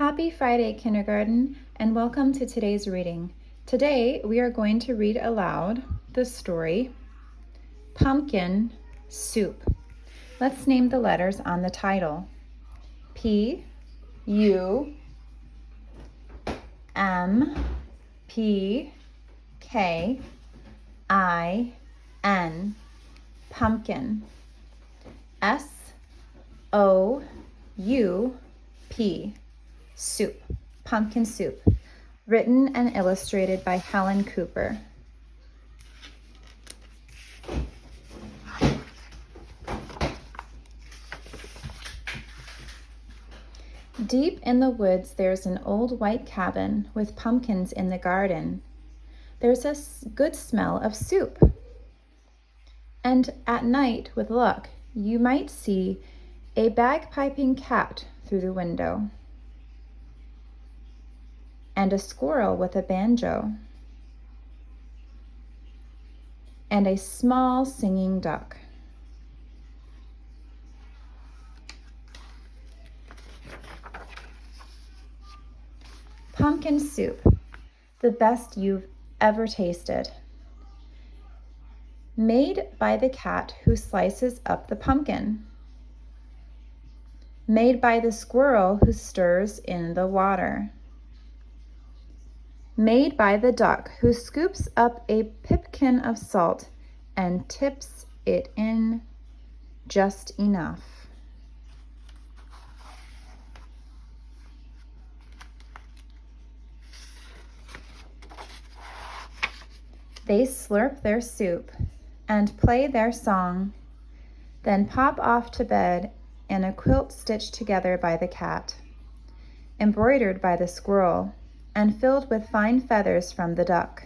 Happy Friday, kindergarten, and welcome to today's reading. Today, we are going to read aloud the story, Pumpkin Soup. Let's name the letters on the title. P, U, M, P, K, I, N, pumpkin. S, O, U, P, soup, pumpkin soup. Written and illustrated by Helen Cooper. Deep in the woods, there's an old white cabin with pumpkins in the garden. There's a good smell of soup. And at night, with luck, you might see a bagpiping cat through the window, and a squirrel with a banjo, and a small singing duck. Pumpkin soup, the best you've ever tasted. Made by the cat who slices up the pumpkin. Made by the squirrel who stirs in the water. Made by the duck who scoops up a pipkin of salt and tips it in just enough. They slurp their soup and play their song, then pop off to bed in a quilt stitched together by the cat, embroidered by the squirrel, and filled with fine feathers from the duck.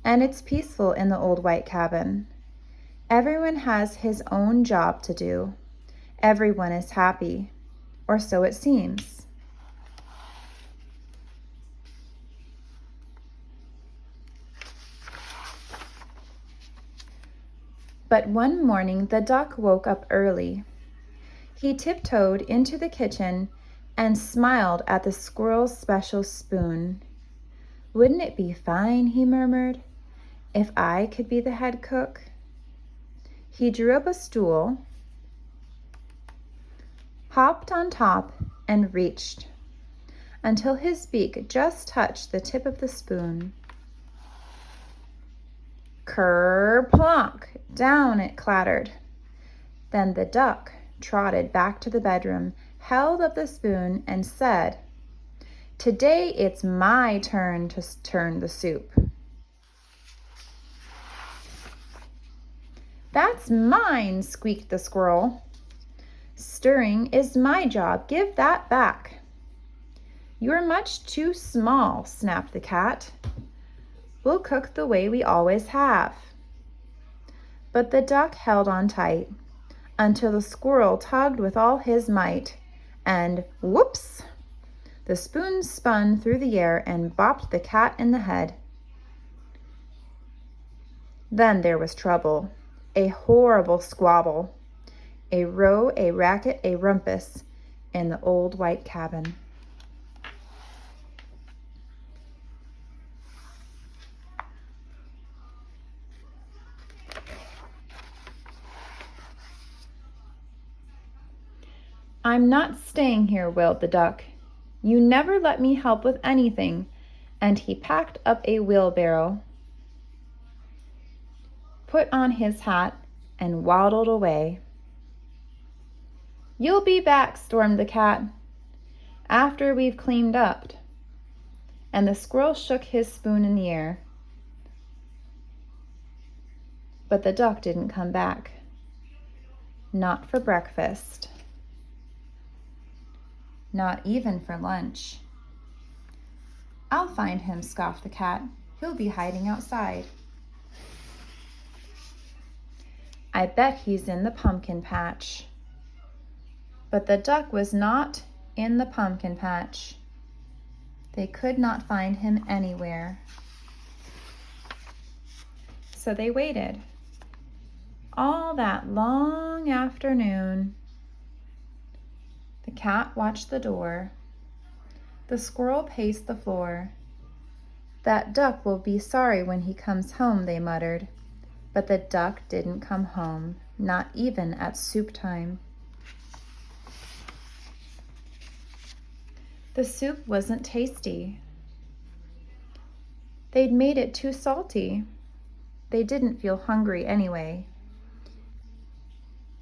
And it's peaceful in the old white cabin. Everyone has his own job to do. Everyone is happy, or so it seems. But one morning the duck woke up early. He tiptoed into the kitchen and smiled at the squirrel's special spoon. "Wouldn't it be fine," he murmured, "if I could be the head cook?" He drew up a stool, hopped on top, and reached until his beak just touched the tip of the spoon. Ker-plonk, down it clattered. Then the duck trotted back to the bedroom, held up the spoon, and said, "Today it's my turn to turn the soup." "That's mine," squeaked the squirrel. "Stirring is my job. Give that back." "You're much too small," snapped the cat. "We'll cook the way we always have." But the duck held on tight until the squirrel tugged with all his might, and whoops! The spoon spun through the air and bopped the cat in the head. Then there was trouble, a horrible squabble, a row, a racket, a rumpus in the old white cabin. "I'm not staying here," wailed the duck. "You never let me help with anything," and he packed up a wheelbarrow, put on his hat, and waddled away. "You'll be back," stormed the cat, "after we've cleaned up." And the squirrel shook his spoon in the air. But the duck didn't come back. Not for breakfast. Not even for lunch. "I'll find him," scoffed the cat. "He'll be hiding outside. I bet he's in the pumpkin patch." But the duck was not in the pumpkin patch. They could not find him anywhere. So they waited all that long afternoon. The cat watched the door, The squirrel paced the floor. "That duck will be sorry when he comes home," they muttered. But the duck didn't come home, not even at soup time. The soup wasn't tasty. They'd made it too salty. They didn't feel hungry anyway.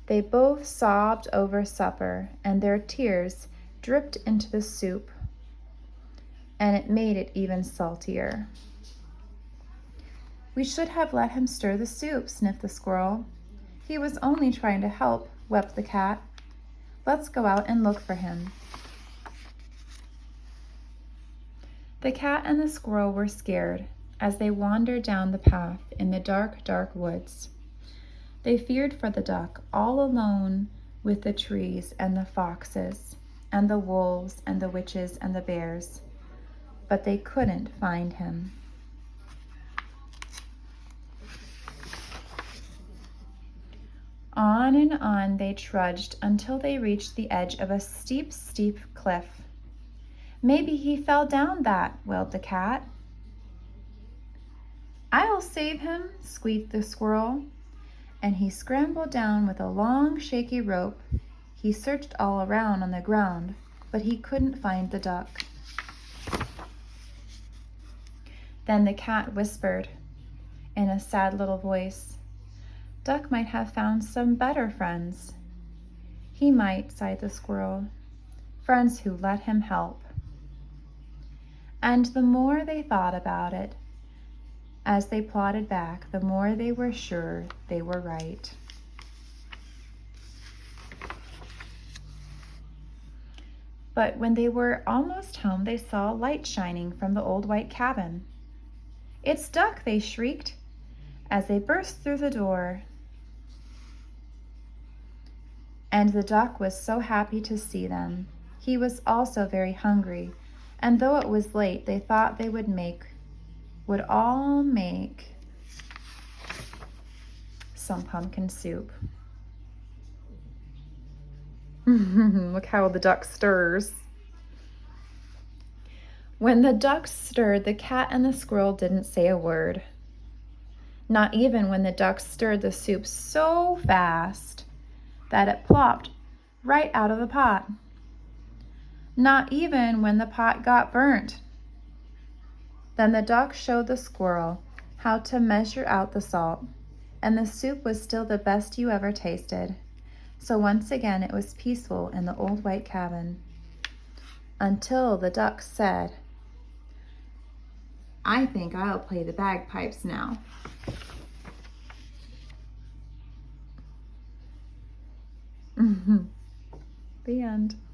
They both sobbed over supper, and their tears dripped into the soup, and it made it even saltier. "We should have let him stir the soup," sniffed the squirrel. "He was only trying to help," wept the cat. "Let's go out and look for him." The cat and the squirrel were scared as they wandered down the path in the dark, dark woods. They feared for the duck, all alone with the trees and the foxes and the wolves and the witches and the bears, but they couldn't find him. On and on they trudged until they reached the edge of a steep, steep cliff. "Maybe he fell down that," wailed the cat. "I'll save him," squeaked the squirrel, and he scrambled down with a long, shaky rope. He searched all around on the ground, but he couldn't find the duck. Then the cat whispered in a sad little voice, "Duck might have found some better friends." "He might," sighed the squirrel, "friends who let him help." And the more they thought about it, as they plodded back, the more they were sure they were right. But when they were almost home, they saw light shining from the old white cabin. "It's Duck!" they shrieked as they burst through the door. And the duck was so happy to see them. He was also very hungry, and though it was late, they thought they would all make some pumpkin soup. Look how the duck stirs. When the duck stirred, the cat and the squirrel didn't say a word. Not even when the duck stirred the soup so fast that it plopped right out of the pot. Not even when the pot got burnt. Then the duck showed the squirrel how to measure out the salt, and the soup was still the best you ever tasted. So once again it was peaceful in the old white cabin, until the duck said, "I think I'll play the bagpipes now." The end.